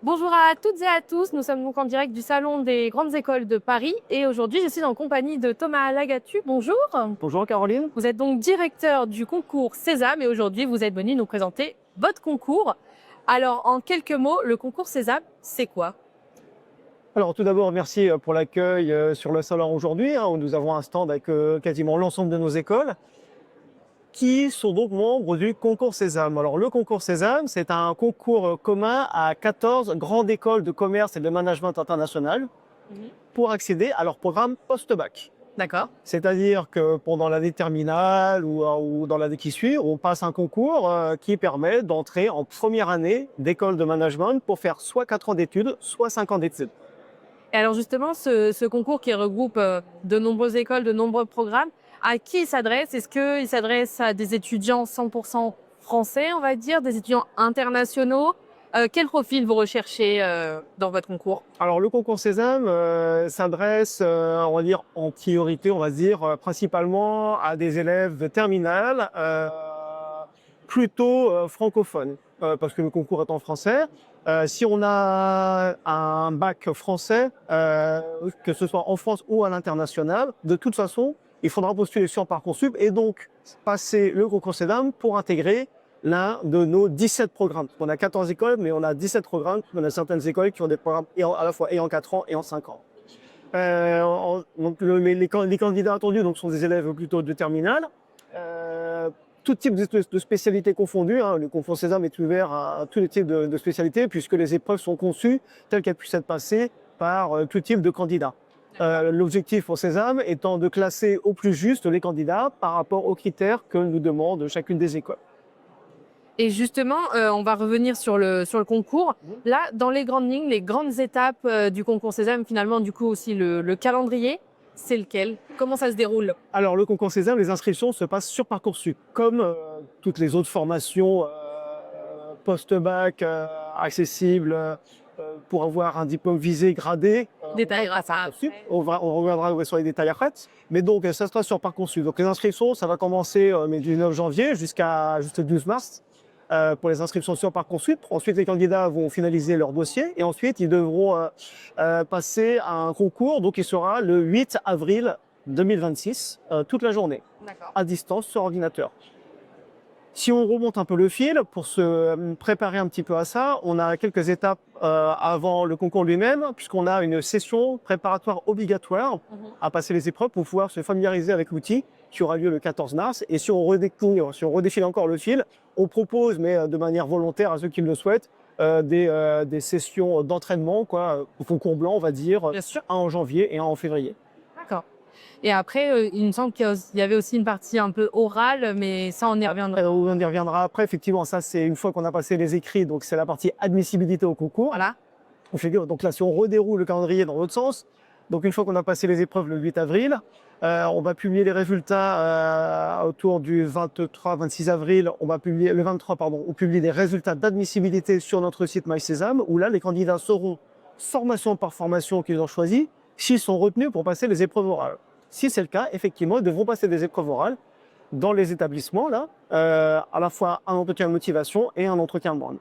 Bonjour à toutes et à tous, nous sommes donc en direct du Salon des grandes écoles de Paris et aujourd'hui je suis en compagnie de Thomas Lagatu. Bonjour. Bonjour Caroline. Vous êtes donc directeur du concours Sésame et aujourd'hui vous êtes venu nous présenter votre concours. Alors en quelques mots, le concours Sésame, c'est quoi? Alors tout d'abord, merci pour l'accueil sur le salon aujourd'hui, hein, où nous avons un stand avec quasiment l'ensemble de nos écoles qui sont donc membres du concours Sésame. Alors le concours Sésame, c'est un concours commun à 14 grandes écoles de commerce et de management international pour accéder à leur programme post-bac. D'accord. C'est-à-dire que pendant l'année terminale ou dans l'année qui suit, on passe un concours qui permet d'entrer en première année d'école de management pour faire soit 4 ans d'études, soit 5 ans d'études. Et alors justement, ce concours qui regroupe de nombreuses écoles, de nombreux programmes, à qui il s'adresse? Est-ce qu'il s'adresse à des étudiants 100% français, on va dire, des étudiants internationaux? Quel profil vous recherchez dans votre concours? Alors le concours Sésame s'adresse, on va dire en priorité, on va dire principalement à des élèves de terminale, plutôt francophones, parce que le concours est en français. Si on a un bac français, que ce soit en France ou à l'international, de toute façon, il faudra postuler sur Parcoursup et donc passer le concours Sésame pour intégrer l'un de nos 17 programmes. On a 14 écoles, mais on a 17 programmes. On a certaines écoles qui ont des programmes à la fois et en 4 ans et en 5 ans. Donc les candidats attendus donc, sont des élèves plutôt de terminale. Tout type de spécialités confondues. Hein. Le concours Sésame est ouvert à tous les types de spécialités puisque les épreuves sont conçues telles qu'elles puissent être passées par tout type de candidats. L'objectif pour Sésame étant de classer au plus juste les candidats par rapport aux critères que nous demande chacune des écoles. Et justement, on va revenir sur le concours. Là, dans les grandes lignes, les grandes étapes du concours Sésame, finalement, du coup aussi le calendrier, c'est lequel? Comment ça se déroule? Alors, le concours Sésame, les inscriptions se passent sur Parcoursup, comme toutes les autres formations post-bac accessibles pour avoir un diplôme visé, gradé. Détail grâce à On reviendra sur les détails après. Mais donc, ça se passe sur Parcoursup. Donc, les inscriptions, ça va commencer du 9 janvier jusqu'à juste le 12 mars. Pour les inscriptions sur Parcoursup. Ensuite, les candidats vont finaliser leur dossier et ensuite, ils devront passer à un concours donc, qui sera le 8 avril 2026, toute la journée, à distance sur ordinateur. Si on remonte un peu le fil, pour se préparer un petit peu à ça, on a quelques étapes avant le concours lui-même, puisqu'on a une session préparatoire obligatoire à passer les épreuves pour pouvoir se familiariser avec l'outil qui aura lieu le 14 mars. Et si on redéfile encore le fil, on propose, mais de manière volontaire à ceux qui le souhaitent, des sessions d'entraînement, quoi, au concours blanc, on va dire, Bien sûr. un en janvier et un en février. D'accord. Et après, il me semble qu'il y avait aussi une partie un peu orale, mais ça, on y reviendra. On y reviendra après. Effectivement, ça, c'est une fois qu'on a passé les écrits, donc c'est la partie admissibilité au concours. Voilà. Donc là, si on redéroule le calendrier dans l'autre sens, donc une fois qu'on a passé les épreuves le 8 avril, on va publier les résultats autour du 23-26 avril. On va publier le 23, pardon, on publie les résultats d'admissibilité sur notre site MySésame, où là, les candidats sauront formation par formation qu'ils ont choisi, s'ils sont retenus pour passer les épreuves orales. Si c'est le cas, effectivement, ils devront passer des épreuves orales dans les établissements, là, à la fois un entretien de motivation et un entretien de bande.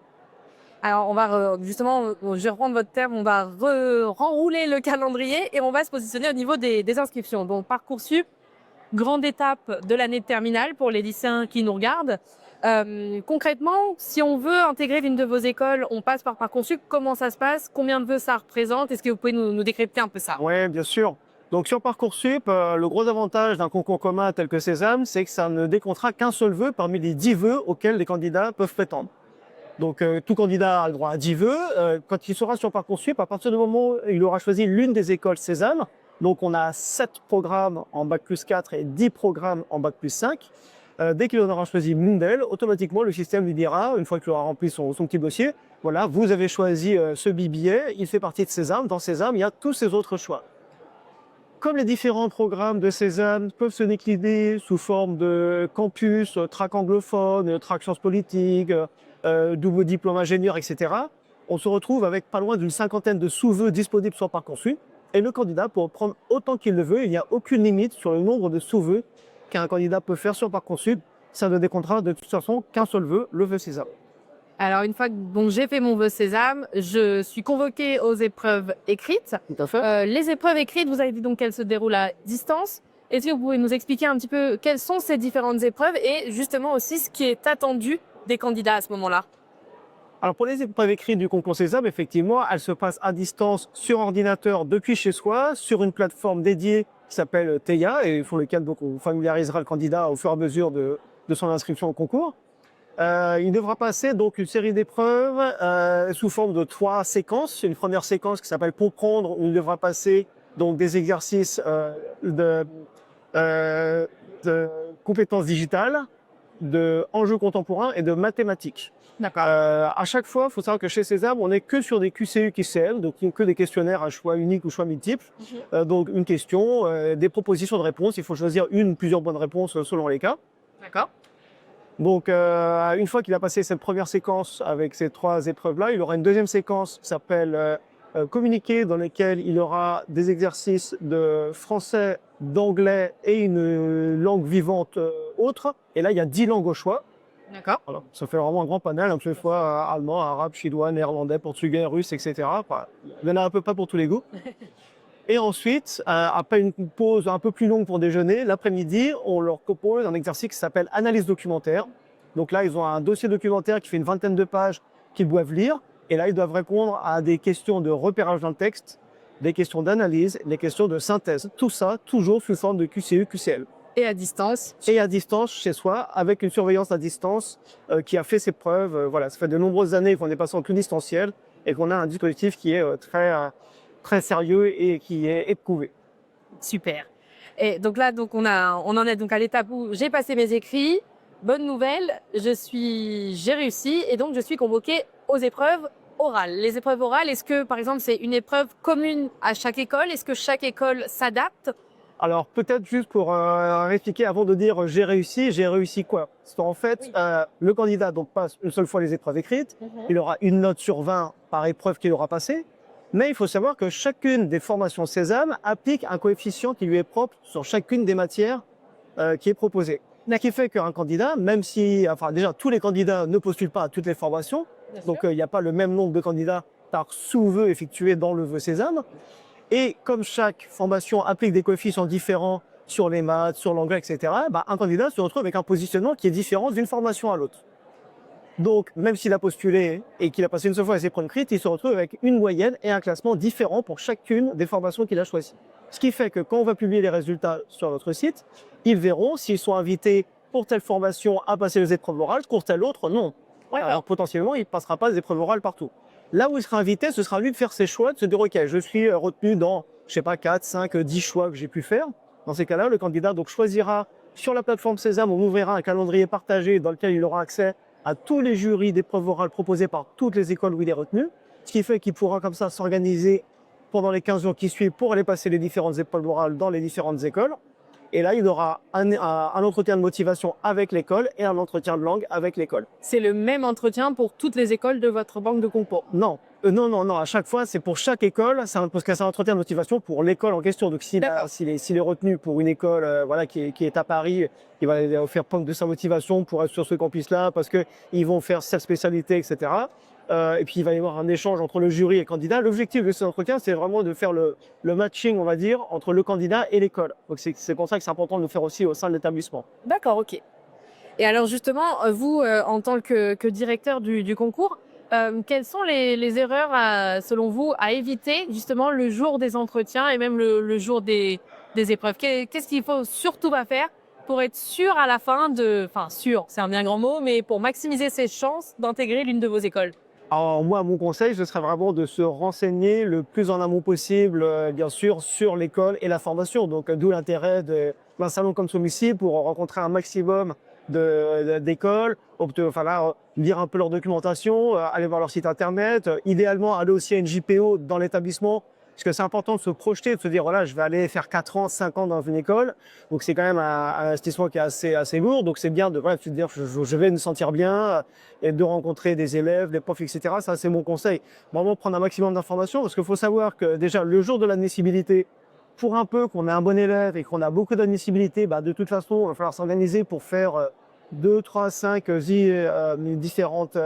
Alors, on va justement, je vais reprendre votre terme, on va renrouler le calendrier et on va se positionner au niveau des inscriptions. Donc, Parcoursup, grande étape de l'année de terminale pour les lycéens qui nous regardent. Concrètement, si on veut intégrer l'une de vos écoles, on passe par Parcoursup. Comment ça se passe? Combien de vœux ça représente? Est-ce que vous pouvez nous décrypter un peu ça? Oui, bien sûr. Donc sur Parcoursup, le gros avantage d'un concours commun tel que Sésame, c'est que ça ne décomptera qu'un seul vœu parmi les 10 vœux auxquels les candidats peuvent prétendre. Donc tout candidat a le droit à 10 vœux. Quand il sera sur Parcoursup, à partir du moment où il aura choisi l'une des écoles Sésame, donc on a 7 programmes en Bac plus 4 et 10 programmes en Bac plus 5, dès qu'il en aura choisi l'une d'elles, automatiquement le système lui dira, une fois qu'il aura rempli son petit dossier, voilà, vous avez choisi ce billet, il fait partie de Sésame. Dans Sésame, il y a tous ces autres choix. Comme les différents programmes de Sésame peuvent se décliner sous forme de campus, track anglophone, track sciences politiques, double diplôme ingénieur, etc., on se retrouve avec pas loin d'une cinquantaine de sous-vœux disponibles sur Parcoursup. Et le candidat peut en prendre autant qu'il le veut. Il n'y a aucune limite sur le nombre de sous-vœux qu'un candidat peut faire sur Parcoursup. Ça ne décomptera de toute façon qu'un seul vœu, le vœu Sésame. Alors, une fois que donc, j'ai fait mon vœu sésame, je suis convoquée aux épreuves écrites. Tout à fait. Les épreuves écrites, vous avez dit donc qu'elles se déroulent à distance. Est-ce que vous pouvez nous expliquer un petit peu quelles sont ces différentes épreuves et justement aussi ce qui est attendu des candidats à ce moment-là? Alors pour les épreuves écrites du concours Sésame, effectivement, elles se passent à distance sur ordinateur depuis chez soi, sur une plateforme dédiée qui s'appelle TEIA et pour lequel donc on familiarisera le candidat au fur et à mesure de son inscription au concours. Il devra passer donc une série d'épreuves sous forme de 3 séquences. Une première séquence qui s'appelle Comprendre, où il devra passer donc des exercices de compétences digitales, de enjeux contemporains et de mathématiques. D'accord. À chaque fois, il faut savoir que chez Sésame, on n'est que sur des QCU, QCM, donc que des questionnaires à choix unique ou choix multiple. Donc une question, des propositions de réponses. Il faut choisir une ou plusieurs bonnes réponses selon les cas. D'accord. Donc une fois qu'il a passé cette première séquence avec ces 3 épreuves-là, il aura une deuxième séquence qui s'appelle communiquer, dans laquelle il aura des exercices de français, d'anglais et une langue vivante autre. Et là, il y a 10 langues au choix. D'accord. Voilà. Ça fait vraiment un grand panel, un peu fois allemand, arabe, chinois, néerlandais, portugais, russe, etc. Enfin, il y en a un peu pas pour tous les goûts. Et ensuite, après une pause un peu plus longue pour déjeuner, l'après-midi, on leur propose un exercice qui s'appelle analyse documentaire. Donc là, ils ont un dossier documentaire qui fait une vingtaine de pages qu'ils doivent lire. Et là, ils doivent répondre à des questions de repérage dans le texte, des questions d'analyse, des questions de synthèse. Tout ça, toujours sous forme de QCU, QCL. Et à distance. Et à distance, chez soi, avec une surveillance à distance qui a fait ses preuves. Voilà, ça fait de nombreuses années qu'on est passé en tout distanciel et qu'on a un dispositif qui est très sérieux et qui est éprouvé. Super. Et donc là, donc on en est donc à l'étape où j'ai passé mes écrits. Bonne nouvelle, j'ai réussi et donc je suis convoquée aux épreuves orales. Les épreuves orales, est-ce que par exemple c'est une épreuve commune à chaque école? Est-ce que chaque école s'adapte? Alors peut-être juste pour réexpliquer avant de dire j'ai réussi quoi? Parce qu'en fait, Oui. le candidat donc passe une seule fois les épreuves écrites, il aura une note sur 20 par épreuve qu'il aura passée, mais il faut savoir que chacune des formations Sésame applique un coefficient qui lui est propre sur chacune des matières qui est proposée. Ce qui fait qu'un candidat, même si, enfin déjà tous les candidats ne postulent pas à toutes les formations, donc il n'y a pas le même nombre de candidats par sous-vœu effectué dans le vœu Sésame. Et comme chaque formation applique des coefficients différents sur les maths, sur l'anglais, etc., un candidat se retrouve avec un positionnement qui est différent d'une formation à l'autre. Donc, même s'il a postulé et qu'il a passé une seule fois ses épreuves écrites, il se retrouve avec une moyenne et un classement différent pour chacune des formations qu'il a choisies. Ce qui fait que quand on va publier les résultats sur notre site, ils verront s'ils sont invités pour telle formation à passer les épreuves orales, pour telle autre, non. Alors potentiellement, il ne passera pas les épreuves orales partout. Là où il sera invité, ce sera lui de faire ses choix, de se dire, OK, je suis retenu dans, je sais pas, 4, 5, 10 choix que j'ai pu faire. Dans ces cas-là, le candidat donc choisira sur la plateforme Sésame, on ouvrira un calendrier partagé dans lequel il aura accès à tous les jurys d'épreuves orales proposés par toutes les écoles où il est retenu. Ce qui fait qu'il pourra comme ça s'organiser pendant les 15 jours qui suivent pour aller passer les différentes épreuves orales dans les différentes écoles. Et là, il aura un entretien de motivation avec l'école et un entretien de langue avec l'école. C'est le même entretien pour toutes les écoles de votre banque de concours? Non, non. À chaque fois, c'est pour chaque école. Parce que c'est un entretien de motivation pour l'école en question. Donc, s'il est retenu pour une école, qui est à Paris, il va faire preuve de sa motivation pour être sur ce campus-là, parce que ils vont faire cette spécialité, etc. Et puis, il va y avoir un échange entre le jury et le candidat. L'objectif de cet entretien, c'est vraiment de faire le matching, on va dire, entre le candidat et l'école. Donc, c'est pour ça que c'est important de le faire aussi au sein de l'établissement. D'accord, ok. Et alors justement, vous, en tant que directeur du concours, quelles sont les erreurs, selon vous, à éviter justement le jour des entretiens et même le jour des épreuves? Qu'est-ce qu'il faut surtout pas faire pour être sûr à la fin enfin sûr, c'est un bien grand mot, mais pour maximiser ses chances d'intégrer l'une de vos écoles? Alors moi, mon conseil, ce serait vraiment de se renseigner le plus en amont possible, bien sûr, sur l'école et la formation. Donc d'où l'intérêt d'un salon comme celui-ci pour rencontrer un maximum d'écoles, lire un peu leur documentation, aller voir leur site internet, idéalement aller aussi à une JPO dans l'établissement, parce que c'est important de se projeter, de se dire voilà, je vais aller faire 4 ans, 5 ans dans une école, donc c'est quand même un investissement qui est assez lourd, donc c'est bien de se dire je vais me sentir bien et de rencontrer des élèves, des profs, etc. Ça c'est mon conseil, vraiment prendre un maximum d'informations, parce qu'il faut savoir que déjà le jour de l'admissibilité, pour un peu qu'on est un bon élève et qu'on a beaucoup d'admissibilité, de toute façon, il va falloir s'organiser pour faire 2, 3, 5, différentes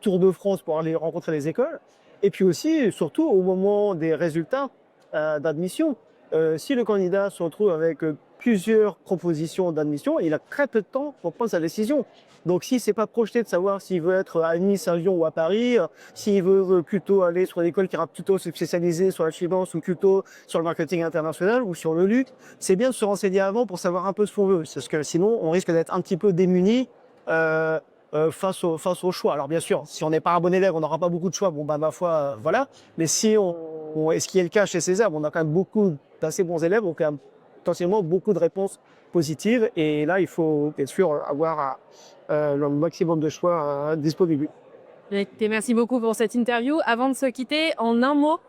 tours de France pour aller rencontrer les écoles. Et puis aussi, surtout, au moment des résultats d'admission, si le candidat se retrouve avec plusieurs propositions d'admission, il a très peu de temps pour prendre sa décision. Donc, s'il ne s'est pas projeté de savoir s'il veut être à Nice, à Lyon ou à Paris, s'il veut plutôt aller sur une école qui va plutôt se spécialiser sur la finance ou plutôt sur le marketing international ou sur le luxe, c'est bien de se renseigner avant pour savoir un peu ce qu'on veut. Parce que sinon, on risque d'être un petit peu démuni face au choix. Alors, bien sûr, si on n'est pas un bon élève, on n'aura pas beaucoup de choix. Bon, bah, ma foi, voilà. Mais si et ce qui est le cas chez César, on a quand même beaucoup d'assez bons élèves, donc quand même potentiellement beaucoup de réponses positives. Et là, il faut bien sûr avoir le maximum de choix disponibles. Écoutez, merci beaucoup pour cette interview. Avant de se quitter, en un mot,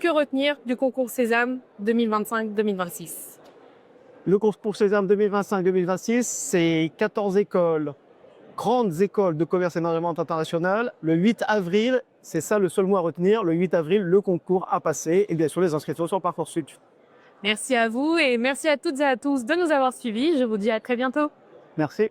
que retenir du concours Sésame 2025-2026? Le concours Sésame 2025-2026, c'est 14 écoles, grandes écoles de commerce et management international. Le 8 avril, c'est ça le seul mot à retenir. Le 8 avril, le concours a passé et bien sûr les inscriptions sur Parcoursup. Merci à vous et merci à toutes et à tous de nous avoir suivis. Je vous dis à très bientôt. Merci.